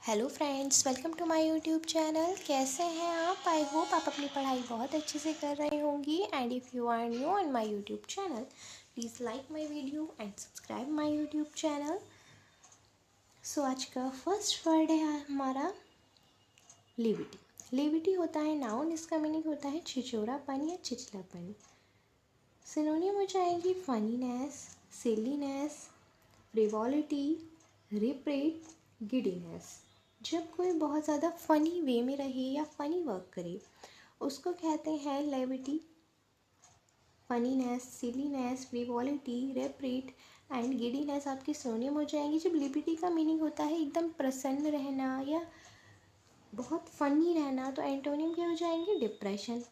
Hello friends, welcome to my YouTube channel. कैसे हैं आप? आई होप आप अपनी पढ़ाई बहुत अच्छे से कर रहे होंगी। And if you are new on my YouTube channel, please like my video and subscribe my YouTube channel. So आज का फर्स्ट वर्ड है हमारा लेविटी। लेविटी होता है नाउन। इसका मीनिंग होता है छिछोरापन या चिचलापन। सिनोनिम हो जाएगी फनीनेस, सिलीनेस, फ्रिवॉलिटी, रिप्रेट, गिडीनेस। जब कोई बहुत ज़्यादा फ़नी वे में रहे या फ़नी वर्क करे उसको कहते हैं levity. Funniness, silliness, frivolity, repartee and giddiness आपकी सिनोनिम हो जाएंगी। जब लेविटी का मीनिंग होता है एकदम प्रसन्न रहना या बहुत फ़नी रहना, तो एंटोनिम क्या हो जाएंगे? डिप्रेशन।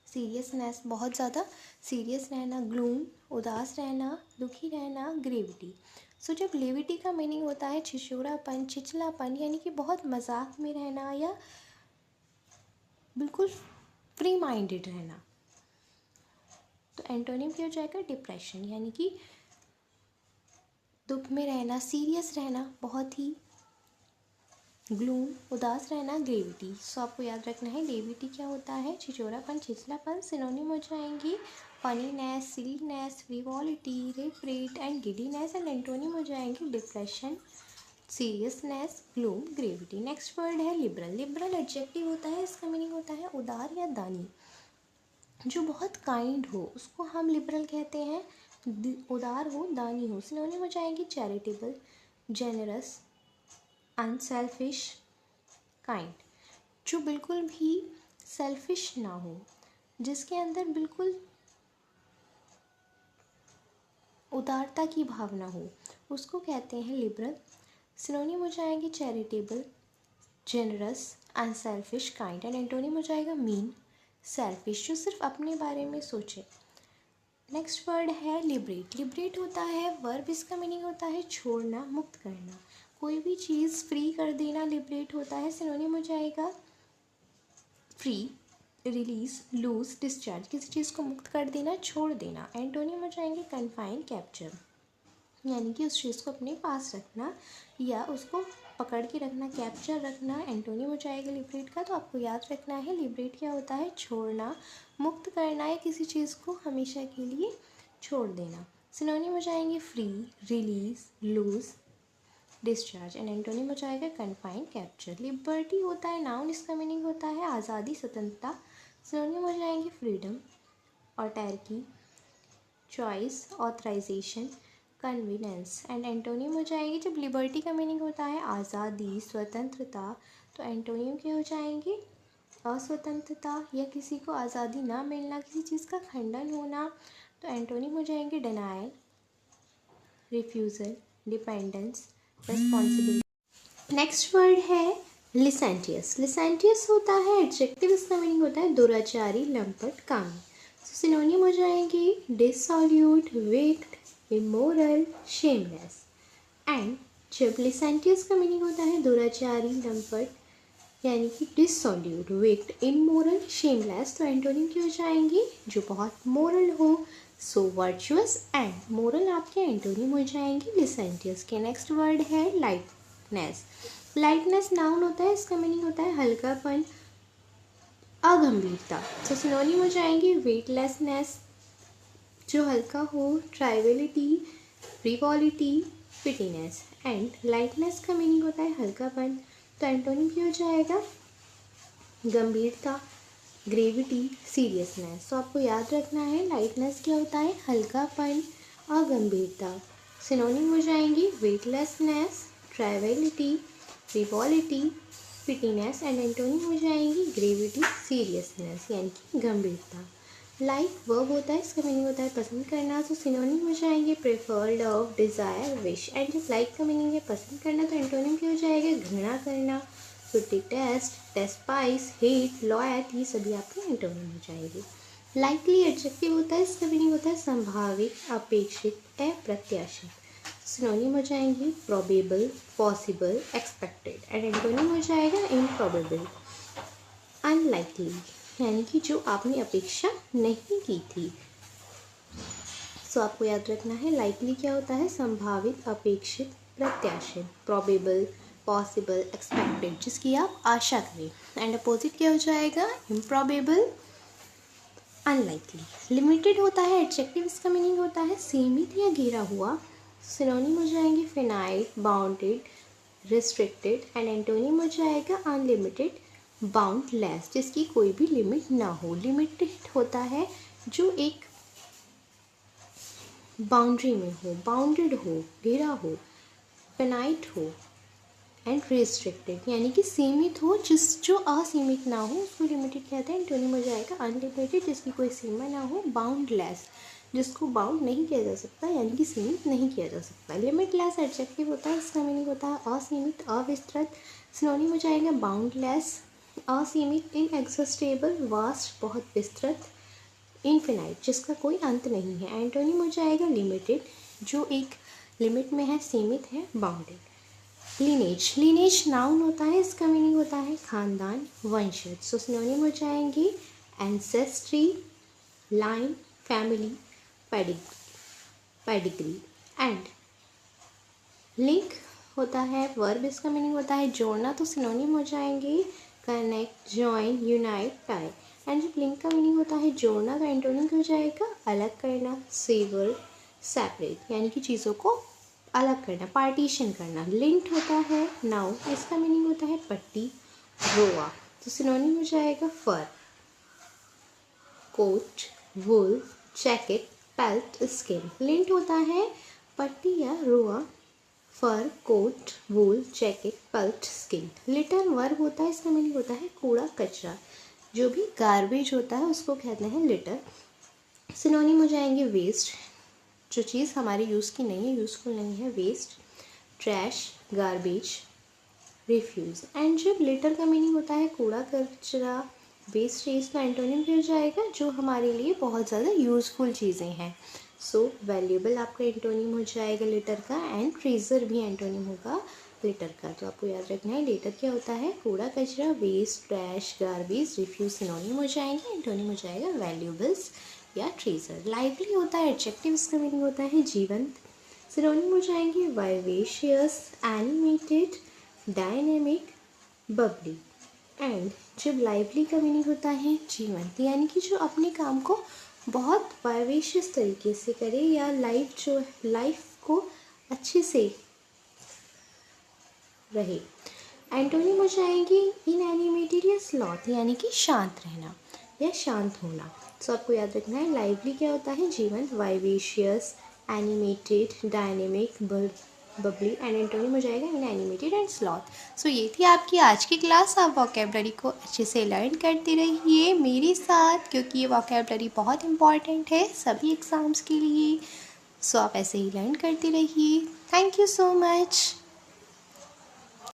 सीरियसनेस, बहुत ज़्यादा सीरियस रहना, ग्लूम, उदास रहना, दुखी रहना, ग्रेविटी। सो जब लेविटी का मीनिंग होता है छिछोरापन, चिचलापन, यानी कि बहुत मजाक में रहना या बिल्कुल फ्री माइंडेड रहना, तो एंटोनिम क्या हो जाएगा? डिप्रेशन, यानी कि दुख में रहना, सीरियस रहना, बहुत ही ग्लूम, उदास रहना, ग्रेविटी। सो आपको याद रखना है लेविटी क्या होता है? छिछोरापन, चिचलापन। सिनोनिम हो जाएंगी funniness, silliness, frivolity, repartee and giddiness. And antonym हो जाएंगे depression, seriousness, gloom, gravity. Next word है लिबरल। लिबरल एडजेक्टिव होता है। इसका मीनिंग होता है उदार या दानी। जो बहुत काइंड हो उसको हम लिबरल कहते हैं। उदार हो, दानी हो। सिनोनिम हो जाएंगी चैरिटेबल, जेनरस, अनसेल्फिश, काइंड। जो बिल्कुल भी सेल्फिश ना हो, जिसके अंदर बिल्कुल उदारता की भावना हो, उसको कहते हैं लिबरल। सिनोनिम हो जाएंगे charitable, generous, unselfish, kind. And antonym हो जाएगा मीन, सेल्फिश, जो सिर्फ अपने बारे में सोचे। नेक्स्ट वर्ड है लिबरेट। लिबरेट होता है वर्ब। इसका मीनिंग होता है छोड़ना, मुक्त करना। कोई भी चीज़ फ्री कर देना लिबरेट होता है। सिनोनिम हो जाएगा फ्री, रिलीज, लूज, डिस्चार्ज। किसी चीज़ को मुक्त कर देना, छोड़ देना। एंटोनिम हो जाएंगे कन्फाइन, कैप्चर, यानी कि उस चीज़ को अपने पास रखना या उसको पकड़ के रखना, कैप्चर रखना। एंटोनिम हो जाएगा लिबरेट का। तो आपको याद रखना है लिबरेट क्या होता है? छोड़ना, मुक्त करना या किसी चीज़ को हमेशा के लिए छोड़ देना। सिनोनिम हो जाएंगे free, release, loose, discharge. And antonym हो जाएगा कन्फाइन, कैप्चर। लिबर्टी होता है नाउन। इसका मीनिंग होता है आज़ादी, स्वतंत्रता। सिनोनिम हो जाएंगे freedom, autarky, choice, authorisation, convenience. And antonym हो जाएंगे, जब लिबर्टी का मीनिंग होता है आज़ादी, स्वतंत्रता, तो एंटोनिम क्या हो जाएंगे? अस्वतंत्रता या किसी को आज़ादी ना मिलना, किसी चीज़ का खंडन होना। तो एंटोनिम हो जाएंगे denial, refusal, dependence, responsibility. Next word है लिसेंटियस। लिसेंटियस होता है एडजेक्टिव। इसका मीनिंग होता है दुराचारी, लंपट, कामी। सिनोनिम हो जाएंगे डिसॉल्यूट, विक्ड, इमोरल, शेमलेस। एंड जब लिसेंटियस का मीनिंग होता है दुराचारी, लंपट, यानी कि डिसॉल्यूट, विक्ड, इमोरल, शेमलेस, तो एंटोनिम क्या हो जाएंगे? जो बहुत मोरल हो। सो वर्चुअस एंड मोरल आपके एंटोनिम हो जाएंगे लिसेंटियस के। नेक्स्ट वर्ड है लाइटनेस। लाइटनेस नाउन होता है। इसका मीनिंग होता है हल्कापन, अगंभीरता। तो सिनोनिम हो जाएंगे वेटलेसनेस, जो हल्का हो, ट्राइवलिटी, फ्रिवॉलिटी, फिटीनेस। एंड लाइटनेस का मीनिंग होता है हल्कापन, तो एंटोनिम क्या हो जाएगा? गंभीरता, ग्रेविटी, सीरियसनेस। तो आपको याद रखना है लाइटनेस क्या होता है? हल्कापन, अगंभीरता। सिनोनिम हो जाएंगी वेटलेसनेस, ट्राइवलिटी, फ्रिवॉलिटी, फिटीनेस। एंड एंटोनिम हो जाएंगी ग्रेविटी, सीरियसनेस, यानी कि गंभीरता। लाइक वर्ब होता है। इसका मीनिंग होता है पसंद करना। तो सिनोनिम हो जाएंगे prefer, love, desire, wish. And जब लाइक का मीनिंग है पसंद करना, तो एंटोनिम क्या हो जाएगा? घृणा करना, तो डिटेस्ट, डेस्पाइस, हेट, लॉयत, ये सभी आपके एंटोनिम हो जाएंगे। लाइकली एडजेक्टिव होता है। इसका मीनिंग होता है संभावित, अपेक्षित, अप्रत्याशित। सिनोनिम हो जाएंगे probable, possible, expected. And antonym हो जाएगा इम्प्रोबेबल, अनलाइकली, यानी कि जो आपने अपेक्षा नहीं की थी। सो आपको याद रखना है लाइकली क्या होता है? संभावित, अपेक्षित, प्रत्याशित। प्रोबेबल, पॉसिबल, एक्सपेक्टेड, जिसकी आप आशा करें। एंड अपोजिट क्या हो जाएगा? Improbable, unlikely. लिमिटेड होता है एडजेक्टिव, इसका मीनिंग होता है सीमित या घिरा हुआ। सिनोनिम हो जाएंगे finite, bounded, restricted. And antonym हो जाएगा अनलिमिटेड, बाउंडलेस, जिसकी कोई भी लिमिट ना हो। लिमिटेड होता है जो एक बाउंड्री में हो, बाउंडेड हो, घिरा हो, फिनाइट हो, एंड रिस्ट्रिक्टेड यानी कि सीमित हो, जो असीमित ना हो उसको लिमिटेड कहते हैं। एंटोनिम हो जाएगा अनलिमिटेड, जिसकी कोई सीमा ना हो, बाउंडलेस, जिसको बाउंड नहीं किया जा सकता यानी कि सीमित नहीं किया जा सकता। लिमिटलेस एडजेक्टिव होता है, इसका मीनिंग होता है असीमित, अविस्तृत। सिनोनिम हो जाएगा बाउंडलेस, असीमित, इनएग्जॉस्टेबल, वास्ट, बहुत विस्तृत, इनफिनाइट, जिसका कोई अंत नहीं है। एंटोनिम हो जाएगा लिमिटेड, जो एक लिमिट में है, सीमित है, बाउंडेड। लीनेज, लीनेज नाउन होता है, इसका मीनिंग होता है खानदान, वंशज। सो सिनोनिम हो जाएंगे ancestry, line, family, pedigree. And link होता है वर्ब, इसका मीनिंग होता है जोड़ना, तो सिनोनिम हो जाएंगे connect, join, unite, tie. And जब लिंक का मीनिंग होता है जोड़ना, तो एंटोनिम हो जाएगा अलग करना, सेवर, सेपरेट, यानी कि चीज़ों को अलग करना, पार्टीशन करना। लिंक्ड होता है नाउन, इसका मीनिंग होता है पट्टी, रोआ, तो सिनोनिम हो जाएगा fur, coat, wool, jacket, pelt, skin. Linked होता है पट्टी या रोआ, fur, coat, wool, jacket, pelt, skin. Litter verb होता है, इसका मीनिंग होता है कूड़ा कचरा, जो भी गार्बेज होता है उसको कहते हैं लिटर। सिनोनिम हो जाएंगे वेस्ट, जो चीज़ हमारे यूज़ की नहीं है, यूज़फुल नहीं है, waste, trash, garbage, refuse. And जब लिटर का मीनिंग होता है कूड़ा कचरा, वेस्टेज, तो एंटोनिम हो जाएगा जो हमारे लिए बहुत ज़्यादा यूज़फुल चीज़ें हैं। सो वैल्यूएबल आपका एंटोनिम हो जाएगा लिटर का, एंड ट्रेजर भी एंटोनिम होगा लिटर का। तो आपको याद रखना है लिटर क्या होता है, कूड़ा कचरा, waste, trash, garbage, refuse. Synonym हो जाएंगे, एंटोनिम हो जाएगा वैल्यूएबल्स या ट्रेजर। लाइवली होता है एडजेक्टिव, इसका मीनिंग होता है जीवंत। सिनोनिम हो जाएंगे vivacious, animated, dynamic, Babli. And जब लाइवली का मीनिंग होता है जीवंत, यानी कि जो अपने काम को बहुत वाइवेशियस तरीके से करे, या लाइफ को अच्छे से रहे। एंटोनिम हो जाएंगी इनएनिमेटेड या स्लॉथ, यानी कि शांत रहना या शांत होना। तो आपको याद रखना है लाइवली क्या होता है, जीवंत, vivacious, animated, dynamic, Babli. And antonym हो जाएगा इनएनिमेटेड एंड स्लॉथ। सो ये थी आपकी आज की क्लास। आप वोकैबुलरी को अच्छे से लर्न करते रहिए मेरे साथ, क्योंकि ये वोकैबुलरी बहुत इंपॉर्टेंट है सभी एग्ज़ाम्स के लिए। सो आप ऐसे ही लर्न करते रहिए। Thank you so much.